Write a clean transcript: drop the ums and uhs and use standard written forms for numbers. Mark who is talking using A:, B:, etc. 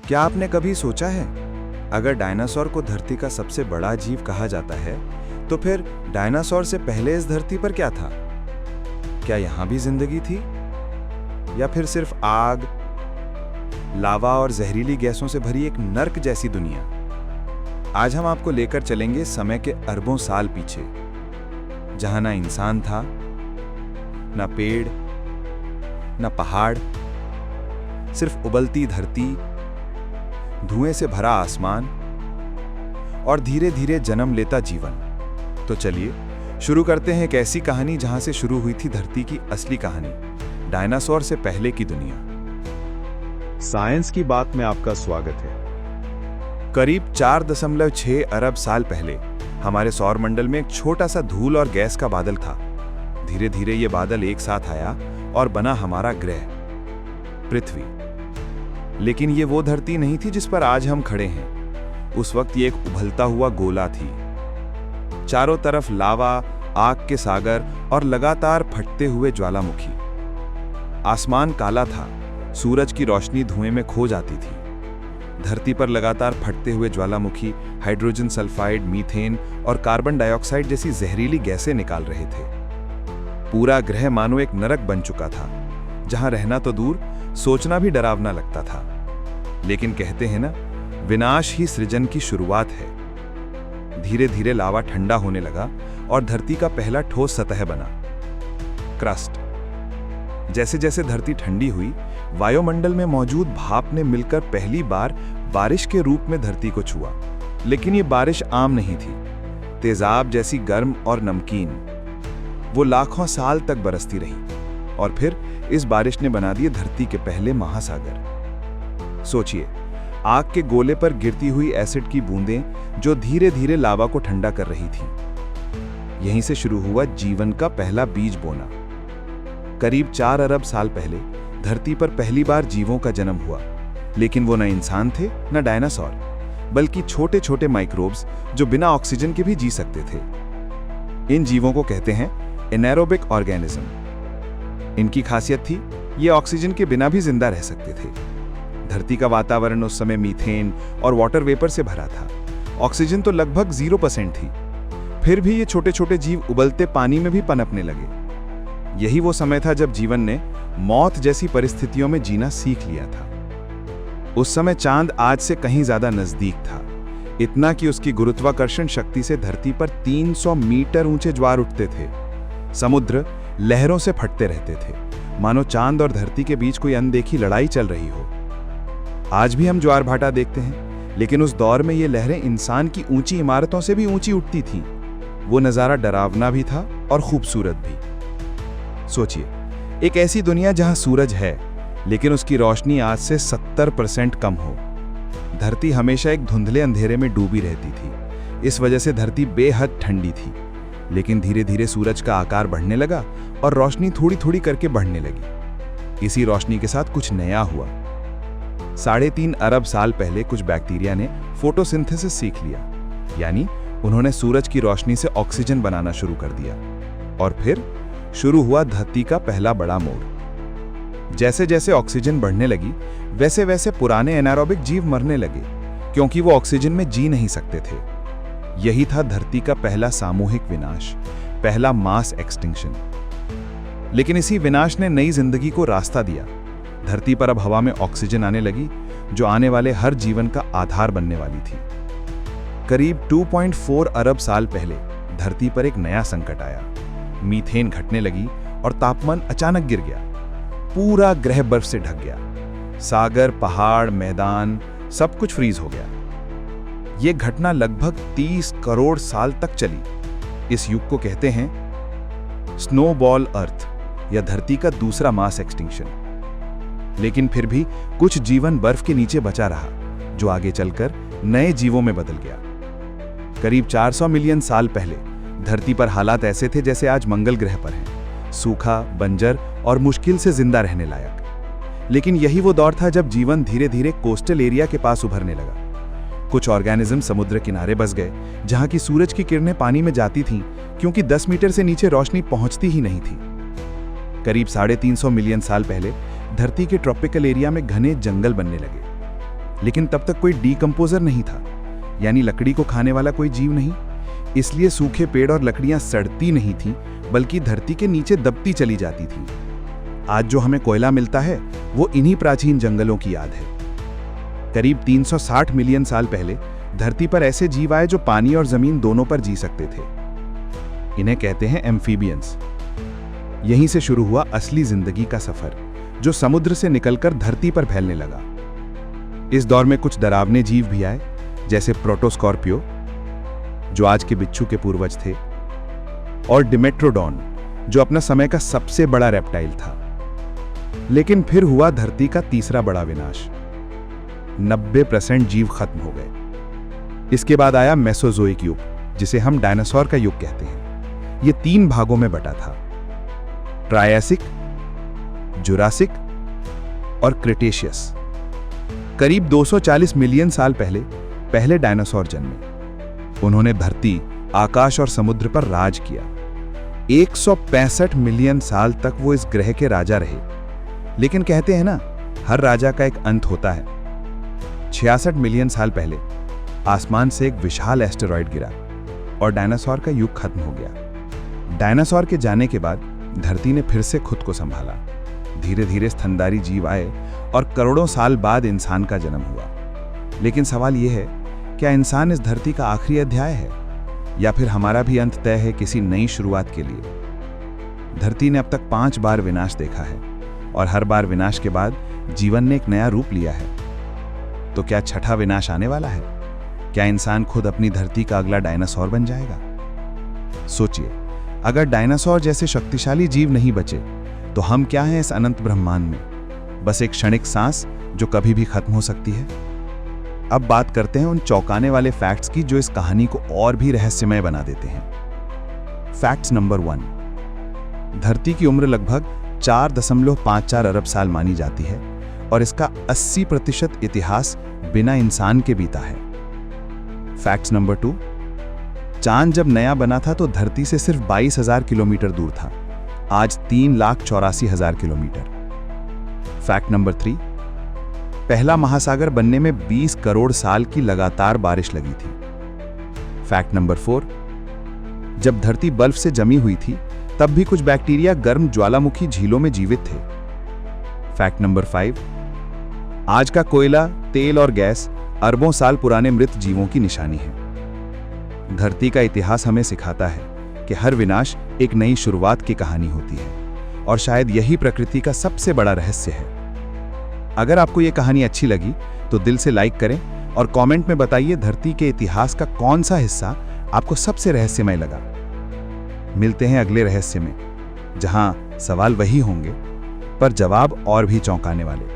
A: क्या आपने कभी सोचा है, अगर डायनासोर को धरती का सबसे बड़ा जीव कहा जाता है, तो फिर डायनासोर से पहले इस धरती पर क्या था? क्या यहां भी जिंदगी थी, या फिर सिर्फ आग, लावा और जहरीली गैसों से भरी एक नर्क जैसी दुनिया? आज हम आपको लेकर चलेंगे समय के अरबों साल पीछे, जहां ना इंसान था, ना पेड़, ना पहाड़, सिर्फ उबलती धरती, धुएं से भरा आसमान और धीरे धीरे जन्म लेता जीवन। तो चलिए शुरू करते हैं एक ऐसी कहानी जहां से शुरू हुई थी धरती की असली कहानी, डायनासोर से पहले की दुनिया।
B: साइंस की बात में आपका स्वागत है।
A: करीब 4.6 अरब साल पहले हमारे सौरमंडल में एक छोटा सा धूल और गैस का बादल था। धीरे धीरे ये बादल एक साथ आया और बना हमारा ग्रह पृथ्वी। लेकिन ये वो धरती नहीं थी जिस पर आज हम खड़े हैं। उस वक्त ये एक उभलता हुआ गोला थी। चारों तरफ लावा, आग के सागर और लगातार फटते हुए ज्वालामुखी। आसमान काला था, सूरज की रोशनी धुएं में खो जाती थी। धरती पर लगातार फटते हुए ज्वालामुखी हाइड्रोजन सल्फाइड, मीथेन और कार्बन डाइऑक्साइड जैसी जहरीली गैसें निकाल रहे थे। पूरा ग्रह मानो एक नरक बन चुका था, जहां रहना तो दूर, सोचना भी डरावना लगता था। लेकिन कहते हैं ना, विनाश ही सृजन की शुरुआत है। धीरे धीरे लावा ठंडा होने लगा और धरती का पहला ठोस सतह बना, क्रस्ट। जैसे जैसे धरती ठंडी हुई, वायुमंडल में मौजूद भाप ने मिलकर पहली बार बारिश के रूप में धरती को छुआ। लेकिन ये बारिश आम नहीं थी, तेजाब जैसी गर्म और नमकीन। वो लाखों साल तक बरसती रही और फिर इस बारिश ने बना दिए धरती के पहले महासागर। सोचिए, आग के गोले पर गिरती हुई एसिड की बूंदें जो धीरे धीरे लावा को ठंडा कर रही थी। यहीं से शुरू हुआ जीवन का पहला बीज बोना। करीब 4 अरब साल पहले धरती पर पहली बार जीवों का जन्म हुआ। लेकिन वो न इंसान थे, न डायनासोर, बल्कि छोटे छोटे माइक्रोब्स जो बिना ऑक्सीजन के भी जी सकते थे। इन जीवों को कहते हैं एनारोबिक ऑर्गेनिज्म। इनकी खासियत थी, ये ऑक्सीजन के बिना भी जिंदा रह सकते थे। धरती का वातावरण उस समय मीथेन और वाटर वेपर से भरा था। ऑक्सीजन तो लगभग 0% थी। फिर भी ये छोटे छोटे जीव उबलते पानी में भी पनपने लगे। यही वो समय था जब जीवन ने मौत जैसी परिस्थितियों में जीना सीख लिया था। उस समय चांद आज से कहीं ज्यादा नजदीक था, इतना कि उसकी गुरुत्वाकर्षण शक्ति से धरती पर 300 मीटर ऊंचे ज्वार उठते थे। समुद्र लहरों से फटते रहते थे, मानो चांद और धरती के बीच कोई अनदेखी लड़ाई चल रही हो। आज भी हम ज्वार भाटा देखते हैं, लेकिन उस दौर में ये लहरें इंसान की ऊंची इमारतों से भी ऊंची उठती थीं। वो नजारा डरावना भी था और खूबसूरत भी। सोचिए, एक ऐसी दुनिया जहां सूरज है, लेकिन उसकी रोशनी आज से 70% कम हो। धरती हमेशा एक धुंधले अंधेरे में डूबी रहती थी। इस वजह से धरती बेहद ठंडी थी। लेकिन धीरे धीरे सूरज का आकार बढ़ने लगा और रोशनी थोड़ी थोड़ी करके बढ़ने लगी। इसी रोशनी के साथ कुछ नया हुआ। 3.5 अरब साल पहले कुछ बैक्टीरिया ने फोटोसिंथेसिस सीख लिया, यानी उन्होंने सूरज की रोशनी से ऑक्सीजन बनाना शुरू कर दिया। और फिर शुरू हुआ धरती का पहला बड़ा मोड़। जैसे जैसे ऑक्सीजन बढ़ने लगी, वैसे वैसे पुराने एनारोबिक जीव मरने लगे, क्योंकि वो ऑक्सीजन में जी नहीं सकते थे। यही था धरती का पहला सामूहिक विनाश, पहला मास एक्सटिंक्शन। लेकिन इसी विनाश ने नई जिंदगी को रास्ता दिया। धरती पर अब हवा में ऑक्सीजन आने लगी, जो आने वाले हर जीवन का आधार बनने वाली थी। करीब 2.4 अरब साल पहले धरती पर एक नया संकट आया। मीथेन घटने लगी और तापमान अचानक गिर गया। पूरा ग्रह बर्फ से ढक गया। सागर, पहाड़, मैदान, सब कुछ फ्रीज हो गया। यह घटना लगभग 30 करोड़ साल तक चली। इस युग को कहते हैं स्नोबॉल अर्थ, या धरती का दूसरा मास एक्सटिंक्शन। लेकिन फिर भी कुछ जीवन बर्फ के नीचे बचा रहा, जो आगे चलकर नए जीवों में बदल गया। करीब 400 मिलियन साल पहले धरती पर हालात ऐसे थे जैसे आज मंगल ग्रह पर हैं, सूखा, बंजर और मुश्किल से जिंदा रहने लायक। लेकिन यही वो दौर था जब जीवन धीरे धीरे कोस्टल एरिया के पास उभरने लगा। कुछ ऑर्गेनिज्म समुद्र किनारे बस गए, जहां की सूरज की किरणें पानी में जाती थीं, क्योंकि 10 मीटर से नीचे रोशनी पहुंचती ही नहीं थी। करीब 350 मिलियन साल पहले धरती के ट्रॉपिकल एरिया में घने जंगल बनने लगे। लेकिन तब तक कोई डीकंपोजर नहीं था, यानी लकड़ी को खाने वाला कोई जीव नहीं। इसलिए सूखे पेड़ और लकड़ियां सड़ती नहीं थीं, बल्कि धरती के नीचे दबती चली जाती थीं। आज जो हमें कोयला मिलता है वो इन्हीं प्राचीन जंगलों की याद है। करीब 360 मिलियन साल पहले धरती पर ऐसे जीव आए जो पानी और जमीन दोनों पर जी सकते थे। इन्हें कहते हैं एम्फीबियंस। यहीं से शुरू हुआ असली जिंदगी का सफर, जो समुद्र से निकलकर धरती पर फैलने लगा। इस दौर में कुछ डरावने जीव भी आए, जैसे प्रोटोस्कॉर्पियो, जो आज के बिच्छू के पूर्वज थे, और डिमेट्रोडॉन, जो अपना समय का सबसे बड़ा रेप्टाइल था। लेकिन फिर हुआ धरती का तीसरा बड़ा विनाश। 90% जीव खत्म हो गए। इसके बाद आया मेसोजोइक युग, जिसे हम डायनासोर का युग कहते हैं। यह 3 भागों में बटा था: ट्रायसिक, जुरासिक और क्रिटेशियस। करीब 240 मिलियन साल पहले पहले डायनासोर जन्मे। उन्होंने धरती, आकाश और समुद्र पर राज किया। 165 मिलियन साल तक वो इस ग्रह के राजा रहे। लेकिन कहते हैं ना, हर राजा का एक अंत होता है। 66 मिलियन साल पहले आसमान से एक विशाल एस्टेरॉयड गिरा और डायनासोर का युग खत्म हो गया। डायनासोर के जाने के बाद धरती ने फिर से खुद को संभाला। धीरे धीरे स्तनधारी जीव आए और करोड़ों साल बाद इंसान का जन्म हुआ। लेकिन सवाल यह है, क्या इंसान इस धरती का आखिरी अध्याय है, या फिर हमारा भी अंत तय है किसी नई शुरुआत के लिए? धरती ने अब तक 5 बार विनाश देखा है, और हर बार विनाश के बाद जीवन ने एक नया रूप लिया है। तो क्या छठा विनाश आने वाला है? क्या इंसान खुद अपनी धरती का अगला डायनासोर बन जाएगा? सोचिए, अगर डायनासोर जैसे शक्तिशाली जीव नहीं बचे, तो हम क्या हैं इस अनंत ब्रह्मांड में? बस एक क्षणिक सांस जो कभी भी खत्म हो सकती है। अब बात करते हैं उन चौंकाने वाले फैक्ट्स की जो इस कहानी को और भी रहस्यमय बना देते हैं। Facts number 1। धरती की उम्र लगभग 4.54 अरब साल मानी जाती है, और इसका 80% इतिहास बिना इंसान के बीता है। Facts number 2। चांद जब नया बना था तो धरती से सिर्फ 22,000 किलोमीटर दूर था। आज 3,84,000 किलोमीटर। Fact number 3। पहला महासागर बनने में 20 करोड़ साल की लगातार बारिश लगी थी। Fact number 4। जब धरती बर्फ से जमी हुई थी, तब भी कुछ बैक्टीरिया गर्म ज्वालामुखी झीलों में जीवित थे। Fact number 5। आज का कोयला, तेल और गैस अरबों साल पुराने मृत जीवों की निशानी है। धरती का इतिहास हमें सिखाता है कि हर विनाश एक नई शुरुआत की कहानी होती है, और शायद यही प्रकृति का सबसे बड़ा रहस्य है। अगर आपको यह कहानी अच्छी लगी तो दिल से लाइक करें और कमेंट में बताइए धरती के इतिहास का कौन सा हिस्सा आपको सबसे रहस्यमय लगा। मिलते हैं अगले रहस्य में, जहां सवाल वही होंगे पर जवाब और भी चौंकाने वाले।